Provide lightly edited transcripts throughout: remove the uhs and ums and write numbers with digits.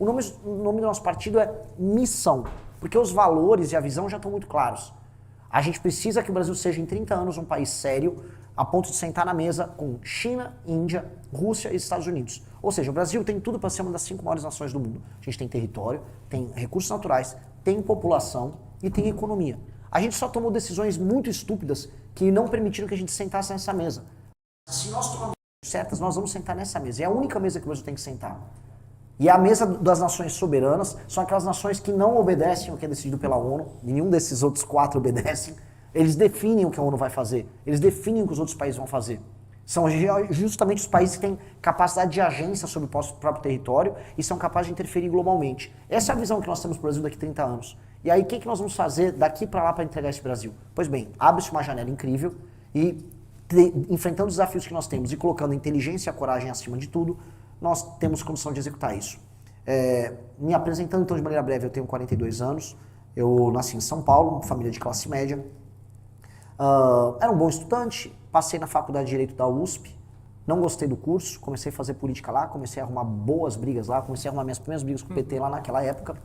O nome do nosso partido é Missão, porque os valores e a visão já estão muito claros. A gente precisa que o Brasil seja em 30 anos um país sério, a ponto de sentar na mesa com China, Índia, Rússia e Estados Unidos. Ou seja, o Brasil tem tudo para ser uma das 5 maiores nações do mundo. A gente tem território, tem recursos naturais, tem população e tem economia. A gente só tomou decisões muito estúpidas que não permitiram que a gente sentasse nessa mesa. Se nós tomarmos certas, nós vamos sentar nessa mesa. É a única mesa que o Brasil tem que sentar. E a mesa das nações soberanas são aquelas nações que não obedecem o que é decidido pela ONU, nenhum desses outros 4 obedecem. Eles definem o que a ONU vai fazer, eles definem o que os outros países vão fazer. São justamente os países que têm capacidade de agência sobre o próprio território e são capazes de interferir globalmente. Essa é a visão que nós temos pro Brasil daqui a 30 anos. E aí, o que nós vamos fazer daqui para lá para entregar esse Brasil? Pois bem, abre-se uma janela incrível e, enfrentando os desafios que nós temos e colocando inteligência e a coragem acima de tudo, nós temos condição de executar isso. Me apresentando então de maneira breve, eu tenho 42 anos, eu nasci em São Paulo, família de classe média, era um bom estudante, passei na faculdade de Direito da USP, não gostei do curso, comecei a fazer política lá, comecei a arrumar boas brigas lá, comecei a arrumar minhas primeiras brigas com o PT lá naquela época,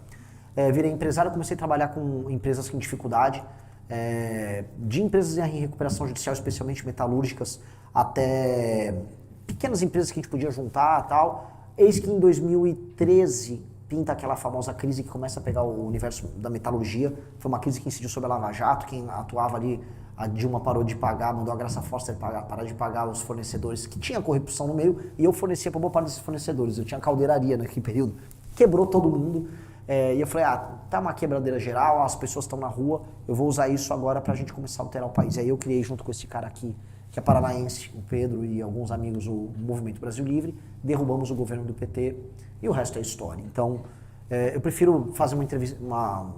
virei empresário, comecei a trabalhar com empresas em dificuldade, de empresas em recuperação judicial, especialmente metalúrgicas, até pequenas empresas que a gente podia juntar e tal. Eis que em 2013 pinta aquela famosa crise que começa a pegar o universo da metalurgia. Foi uma crise que incidiu sobre a Lava Jato, quem atuava ali, a Dilma parou de pagar, mandou a Graça Foster parar de pagar os fornecedores, que tinha corrupção no meio, e eu fornecia para boa parte desses fornecedores. Eu tinha caldeiraria naquele período. Quebrou todo mundo. E eu falei, tá uma quebradeira geral, as pessoas estão na rua, eu vou usar isso agora pra gente começar a alterar o país. E aí eu criei junto com esse cara aqui, que é paranaense, o Pedro e alguns amigos, o Movimento Brasil Livre, derrubamos o governo do PT e o resto é história. Então, eu prefiro fazer uma entrevista, uma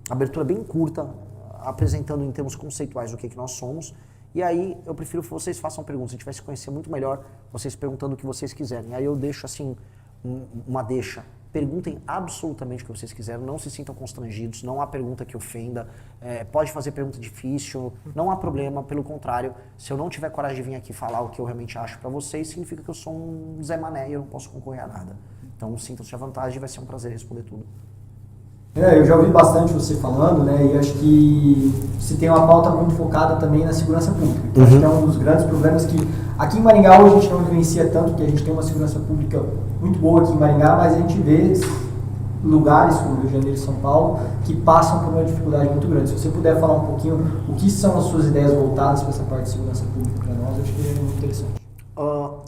abertura bem curta, apresentando em termos conceituais o que nós somos, e aí eu prefiro que vocês façam perguntas, a gente vai se conhecer muito melhor, vocês perguntando o que vocês quiserem. Aí eu deixo assim, uma deixa. Perguntem absolutamente o que vocês quiserem, não se sintam constrangidos, não há pergunta que ofenda, pode fazer pergunta difícil, não há problema, pelo contrário, se eu não tiver coragem de vir aqui falar o que eu realmente acho pra vocês, significa que eu sou um Zé Mané e eu não posso concorrer a nada. Então sintam-se à vontade, vai ser um prazer responder tudo. Eu já ouvi bastante você falando, né, e acho que você tem uma pauta muito focada também na segurança pública. Então, acho que é um dos grandes problemas que aqui em Maringá hoje a gente não vivencia tanto, que a gente tem uma segurança pública muito boa aqui em Maringá, mas a gente vê lugares como Rio de Janeiro e São Paulo que passam por uma dificuldade muito grande. Se você puder falar um pouquinho o que são as suas ideias voltadas para essa parte de segurança pública para nós, acho que é muito interessante.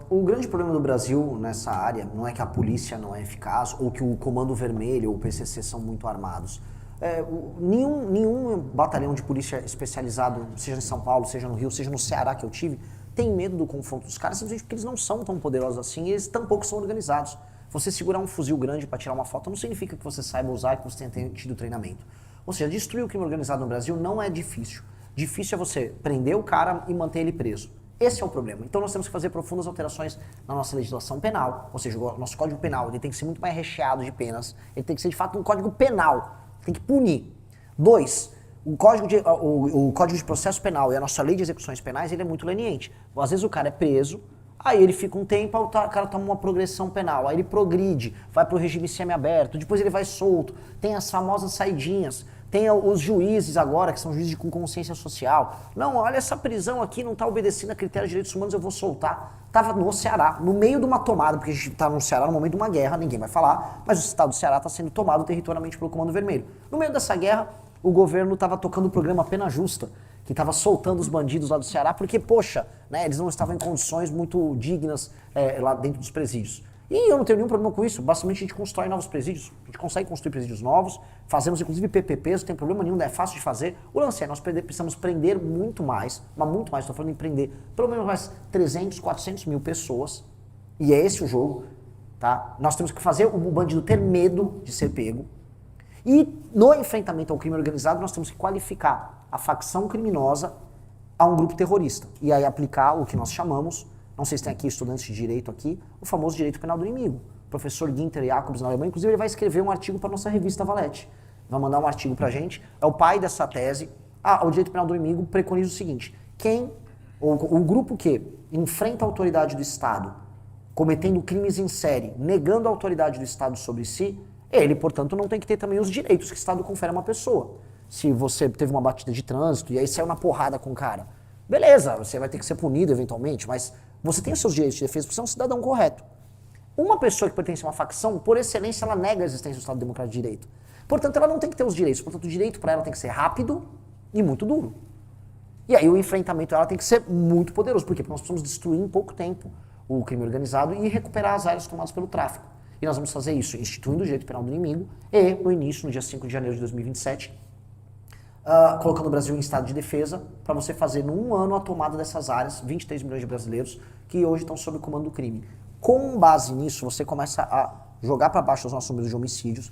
O grande problema do Brasil nessa área não é que a polícia não é eficaz ou que o Comando Vermelho ou o PCC são muito armados. Nenhum batalhão de polícia especializado, seja em São Paulo, seja no Rio, seja no Ceará que eu tive, tem medo do confronto dos caras, simplesmente porque eles não são tão poderosos assim e eles tampouco são organizados. Você segurar um fuzil grande para tirar uma foto não significa que você saiba usar e que você tenha tido treinamento. Ou seja, destruir o crime organizado no Brasil não é difícil. Difícil é você prender o cara e manter ele preso. Esse é o problema. Então nós temos que fazer profundas alterações na nossa legislação penal, ou seja, o nosso Código Penal ele tem que ser muito mais recheado de penas, ele tem que ser de fato um Código Penal, tem que punir. 2, o Código de Processo Penal e a nossa Lei de Execuções Penais ele é muito leniente. Às vezes o cara é preso, aí ele fica um tempo, o cara toma uma progressão penal, aí ele progride, vai para o regime semiaberto, depois ele vai solto, tem as famosas saidinhas. Tem os juízes agora, que são juízes com consciência social. Não, olha, essa prisão aqui não está obedecendo a critérios de direitos humanos, eu vou soltar. Estava no Ceará, no meio de uma tomada, porque a gente está no Ceará no momento de uma guerra, ninguém vai falar, mas o estado do Ceará está sendo tomado territorialmente pelo Comando Vermelho. No meio dessa guerra, o governo estava tocando o programa Pena Justa, que estava soltando os bandidos lá do Ceará, porque, poxa, né, eles não estavam em condições muito dignas lá dentro dos presídios. E eu não tenho nenhum problema com isso, basicamente a gente constrói novos presídios, a gente consegue construir presídios novos, fazemos inclusive PPPs, não tem problema nenhum, é fácil de fazer. O lance é, nós precisamos prender muito mais, mas muito mais, estou falando em prender pelo menos mais 300, 400 mil pessoas, e é esse o jogo, tá? Nós temos que fazer o bandido ter medo de ser pego, e no enfrentamento ao crime organizado nós temos que qualificar a facção criminosa a um grupo terrorista, e aí aplicar o que nós chamamos, não sei se tem aqui estudantes de direito aqui, o famoso direito penal do inimigo. O professor Günther Jacobs na Alemanha, inclusive ele vai escrever um artigo para nossa revista Valete. Vai mandar um artigo pra gente, é o pai dessa tese. O direito penal do inimigo preconiza o seguinte, o grupo que enfrenta a autoridade do Estado cometendo crimes em série, negando a autoridade do Estado sobre si, ele, portanto, não tem que ter também os direitos que o Estado confere a uma pessoa. Se você teve uma batida de trânsito e aí saiu na porrada com o cara, beleza, você vai ter que ser punido eventualmente, mas você tem os seus direitos de defesa porque você é um cidadão correto. Uma pessoa que pertence a uma facção, por excelência, ela nega a existência do Estado Democrático de Direito. Portanto, ela não tem que ter os direitos. Portanto, o direito para ela tem que ser rápido e muito duro. E aí o enfrentamento dela tem que ser muito poderoso. Por quê? Porque nós precisamos destruir em pouco tempo o crime organizado e recuperar as áreas tomadas pelo tráfico. E nós vamos fazer isso instituindo o direito penal do inimigo e, no início, no dia 5 de janeiro de 2027, colocando o Brasil em estado de defesa para você fazer, num ano, a tomada dessas áreas, 23 milhões de brasileiros que hoje estão sob o comando do crime. Com base nisso, você começa a jogar para baixo os nossos números de homicídios,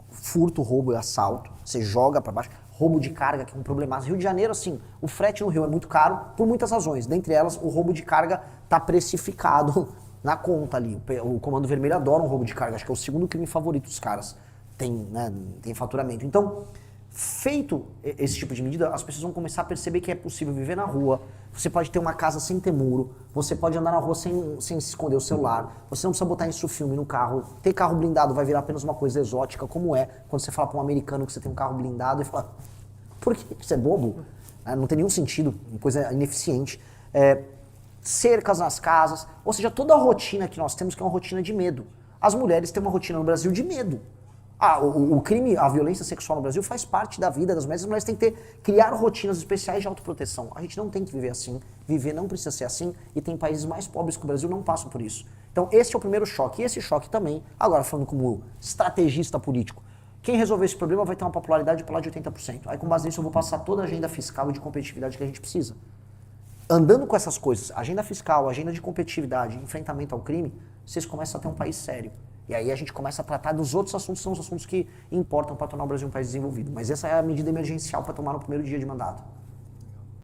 furto, roubo e assalto, você joga para baixo, roubo de carga, que é um problemaço. Rio de Janeiro, assim, o frete no Rio é muito caro por muitas razões, dentre elas o roubo de carga está precificado na conta ali. O Comando Vermelho adora um roubo de carga, acho que é o segundo crime favorito dos caras, tem faturamento. Então, feito esse tipo de medida, as pessoas vão começar a perceber que é possível viver na rua, você pode ter uma casa sem ter muro, você pode andar na rua sem esconder o celular, você não precisa botar isso filme no carro, ter carro blindado vai virar apenas uma coisa exótica, como é quando você fala para um americano que você tem um carro blindado e fala, por que isso é bobo? Não tem nenhum sentido, uma coisa ineficiente. Cercas nas casas, ou seja, toda a rotina que nós temos que é uma rotina de medo. As mulheres têm uma rotina no Brasil de medo. O crime, a violência sexual no Brasil faz parte da vida das mulheres. As mulheres têm que criar rotinas especiais de autoproteção. A gente não tem que viver assim. Viver não precisa ser assim. E tem países mais pobres que o Brasil não passam por isso. Então esse é o primeiro choque. E esse choque também, agora falando como estrategista político, quem resolver esse problema vai ter uma popularidade para lá de 80%. Aí com base nisso eu vou passar toda a agenda fiscal e de competitividade que a gente precisa. Andando com essas coisas, agenda fiscal, agenda de competitividade, enfrentamento ao crime, vocês começam a ter um país sério. E aí a gente começa a tratar dos outros assuntos, que são os assuntos que importam para tornar o Brasil um país desenvolvido. Mas essa é a medida emergencial para tomar no primeiro dia de mandato.